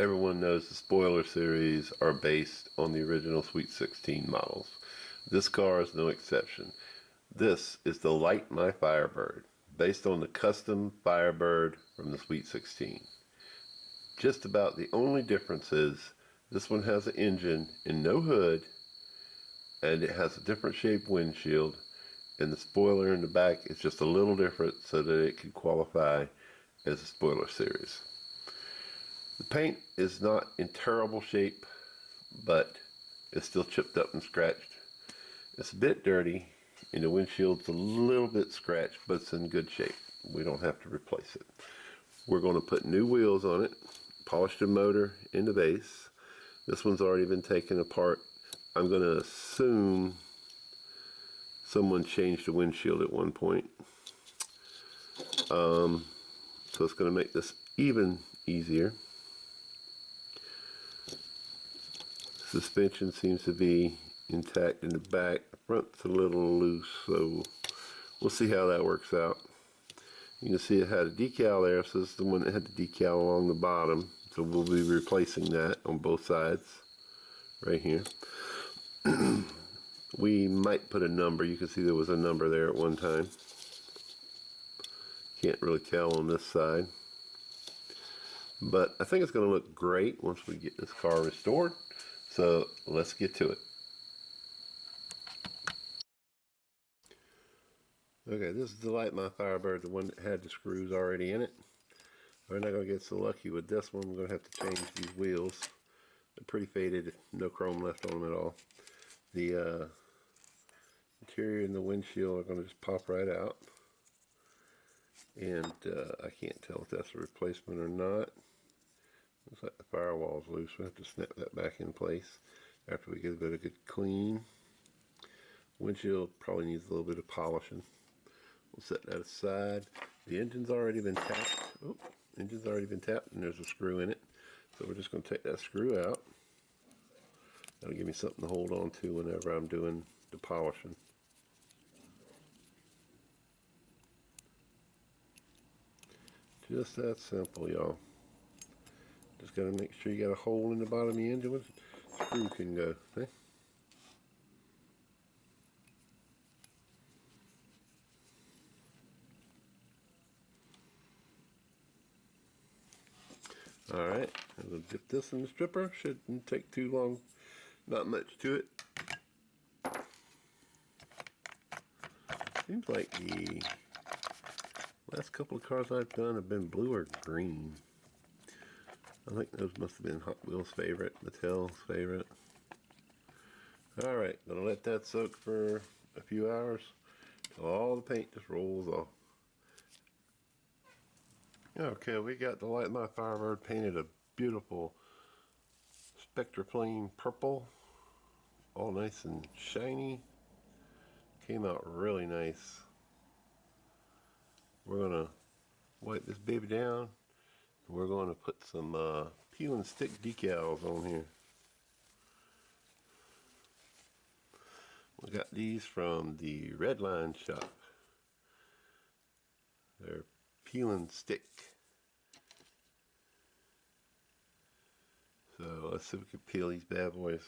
Everyone knows the spoiler series are based on the original Sweet 16 models. This car is no exception. This is the Light My Firebird, based on the custom Firebird from the Sweet 16. Just about the only difference is this one has an engine and no hood, and it has a different shaped windshield, and the spoiler in the back is just a little different so that it can qualify as a spoiler series. The paint is not in terrible shape, but it's still chipped up and scratched. It's a bit dirty, and the windshield's a little bit scratched, but it's in good shape. We don't have to replace it. We're going to put new wheels on it, polish the motor in the base. This one's already been taken apart. I'm going to assume someone changed the windshield at one point. So it's going to make this even easier. Suspension seems to be intact in the back. The front's a little loose, so we'll see how that works out. You can see it had a decal there, so this is the one that had the decal along the bottom. So we'll be replacing that on both sides, right here. We might put a number. You can see there was a number there at one time. Can't really tell on this side. But I think it's going to look great once we get this car restored. So let's get to it. Okay, this is the Light My Firebird, the one that had the screws already in it. We're not going to get so lucky with this one. We're going to have to change these wheels. They're pretty faded, no chrome left on them at all. The interior and the windshield are going to just pop right out. And I can't tell if that's a replacement or not. Looks like the firewall's loose. We'll have to snap that back in place after we get a bit of good clean. Windshield probably needs a little bit of polishing. We'll set that aside. The engine's already been tapped. Oh, engine's already been tapped, and there's a screw in it. So we're just going to take that screw out. That'll give me something to hold on to whenever I'm doing the polishing. Just that simple, y'all. Just got to make sure you got a hole in the bottom of the engine where the screw can go. See? Alright, we'll dip this in the stripper. Shouldn't take too long. Not much to it. Seems like the last couple of cars I've done have been blue or green. I think those must have been HotWheels' favorite, Mattel's favorite. Alright, gonna let that soak for a few hours till all the paint just rolls off. Okay, we got the Light My Firebird painted a beautiful Spectraplane purple. All nice and shiny. Came out really nice. We're gonna wipe this baby down. We're going to put some peel and stick decals on here. We got these from the Redline shop. They're peel and stick. So let's see if we can peel these bad boys.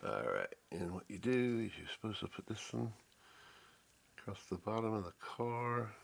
Alright, and what you do is you're supposed to put this one across the bottom of the car.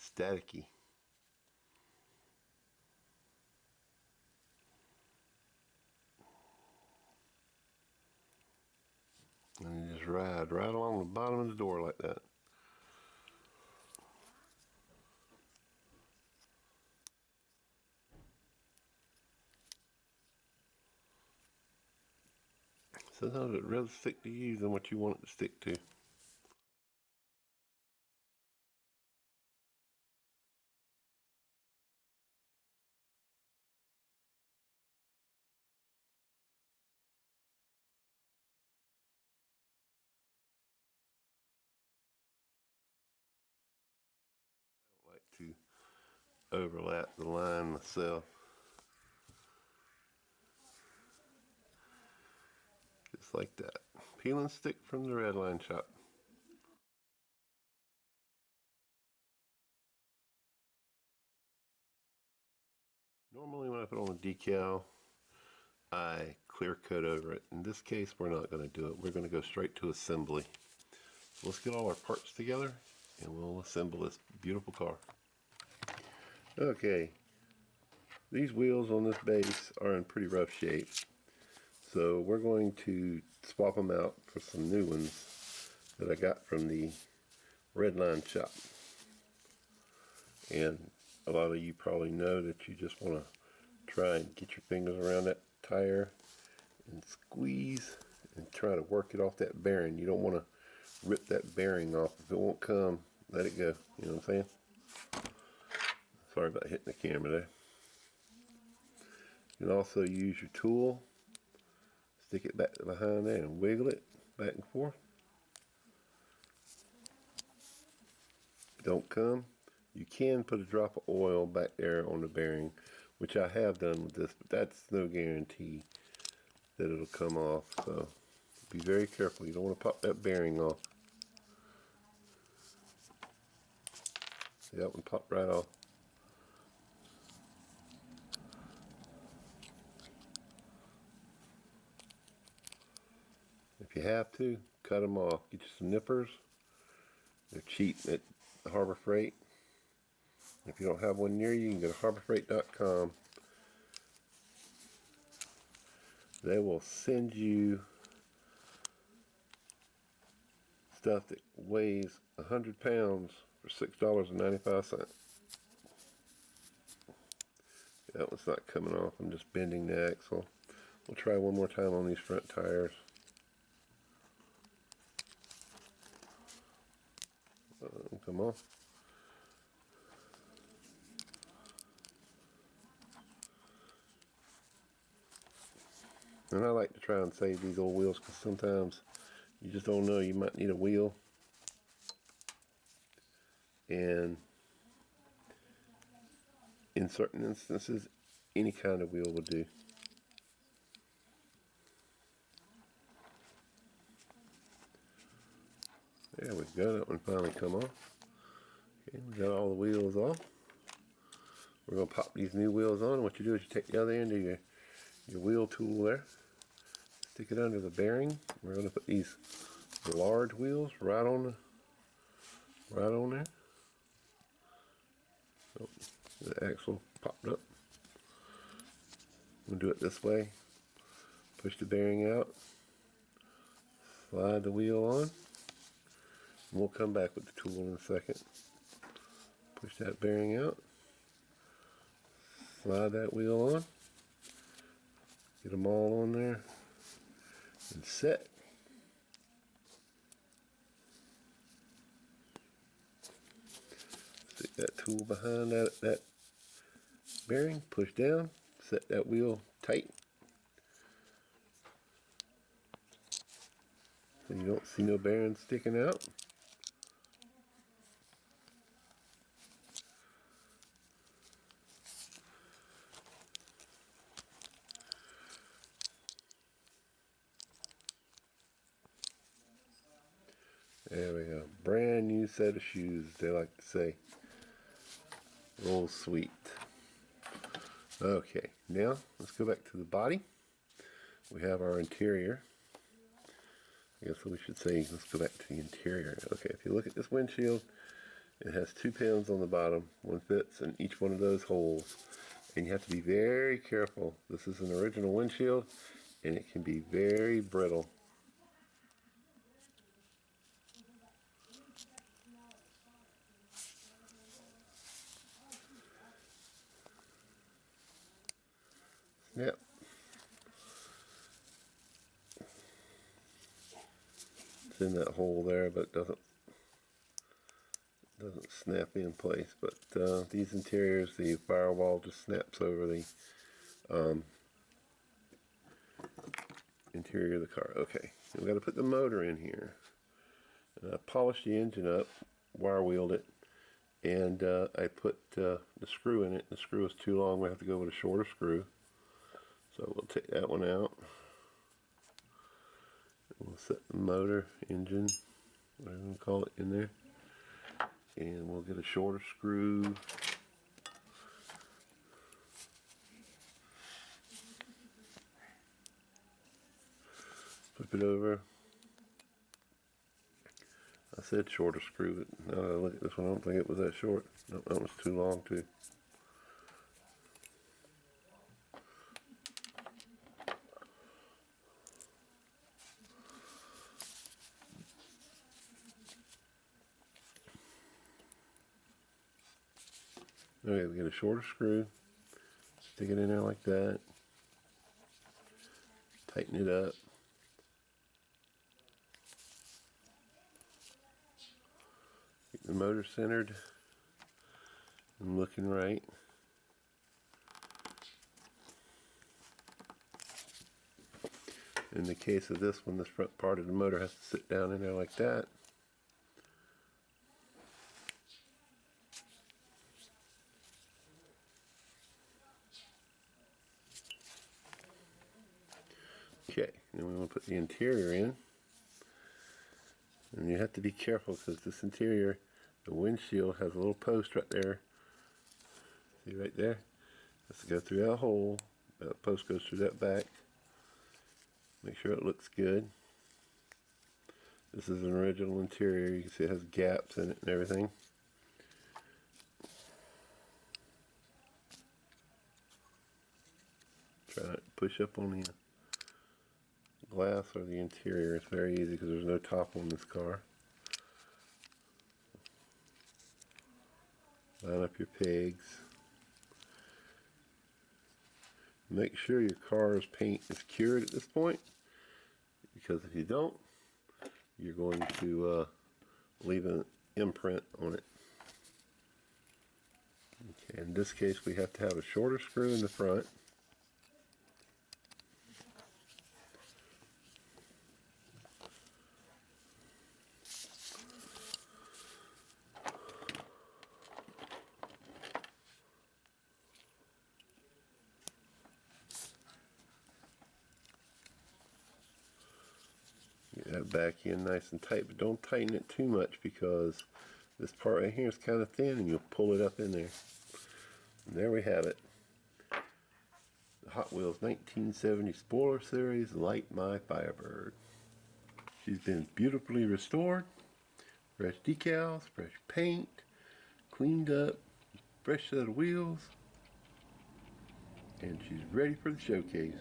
Staticky. And you just ride right along the bottom of the door like that. Sometimes it rather stick to you than what you want it to stick to. I don't like to overlap the line myself. Just like that. Peel and stick from the Redline shop. Normally when I put on a decal, I clear coat over it. In this case, we're not going to do it. We're going to go straight to assembly. So let's get all our parts together and we'll assemble this beautiful car. Okay, these wheels on this base are in pretty rough shape. So we're going to swap them out for some new ones that I got from the Redline shop. And a lot of you probably know that you just want to try and get your fingers around that tire and squeeze and try to work it off that bearing. You don't want to rip that bearing off. If it won't come, let it go. You know what I'm saying? Sorry about hitting the camera there. You can also use your tool, stick it back behind there and wiggle it back and forth. Don't come. You can put a drop of oil back there on the bearing, which I have done with this, but that's no guarantee that it'll come off. So be very careful. You don't want to pop that bearing off. See, that one popped right off. If you have to, cut them off. Get you some nippers. They're cheap at Harbor Freight. If you don't have one near you, you can go to harborfreight.com. They will send you stuff that weighs 100 pounds for $6.95. That one's not coming off. I'm just bending the axle. We'll try one more time on these front tires. Come on. And I like to try and save these old wheels because sometimes you just don't know, you might need a wheel. And in certain instances, any kind of wheel will do. There we go, that one finally come off. Okay, we got all the wheels off. We're going to pop these new wheels on. What you do is you take the other end of your wheel tool there, stick it under the bearing. We're going to put these large wheels right on there. Oh, the axle popped up. We'll do it this way. Push the bearing out. Slide the wheel on. And we'll come back with the tool in a second. Push that bearing out. Slide that wheel on. Get them all on there. And set. Stick that tool behind that bearing. Push down. Set that wheel tight. So you don't see no bearing sticking out. There we go. Brand new set of shoes, they like to say. Roll sweet. Okay, now let's go back to the body. We have our interior. I guess we should say, let's go back to the interior. Okay, if you look at this windshield, it has 2 pins on the bottom. One fits in each one of those holes. And you have to be very careful. This is an original windshield, and it can be very brittle. Yep. It's in that hole there, but it doesn't snap in place. But these interiors, the firewall just snaps over the interior of the car. Okay, we've got to put the motor in here. And I polished the engine up, wire wheeled it, And I put the screw in it. The screw is too long. We have to go with a shorter screw. So we'll take that one out. We'll set the motor, engine, whatever you want to call it, in there. And we'll get a shorter screw. Flip it over. I said shorter screw, but now that I look at this one, I don't think it was that short. Nope, that was too long too. Okay, we get a shorter screw. Stick it in there like that. Tighten it up. Get the motor centered and looking right. In the case of this one, this front part of the motor has to sit down in there like that. Okay, then we want to put the interior in. And you have to be careful because this interior, the windshield has a little post right there. See right there? Has to go through that hole. That post goes through that back. Make sure it looks good. This is an original interior. You can see it has gaps in it and everything. Try not to push up on the glass or the interior. It's very easy because there's no top on this car. Line up your pegs. Make sure your car's paint is cured at this point, because if you don't, you're going to leave an imprint on it. Okay, in this case we have to have a shorter screw in the front. Get that back in nice and tight, but don't tighten it too much because this part right here is kind of thin and you'll pull it up in there. And there we have it. The Hot Wheels 1970 Spoiler Series Light My Firebird. She's been beautifully restored. Fresh decals, fresh paint, cleaned up, fresh set of wheels, and she's ready for the showcase.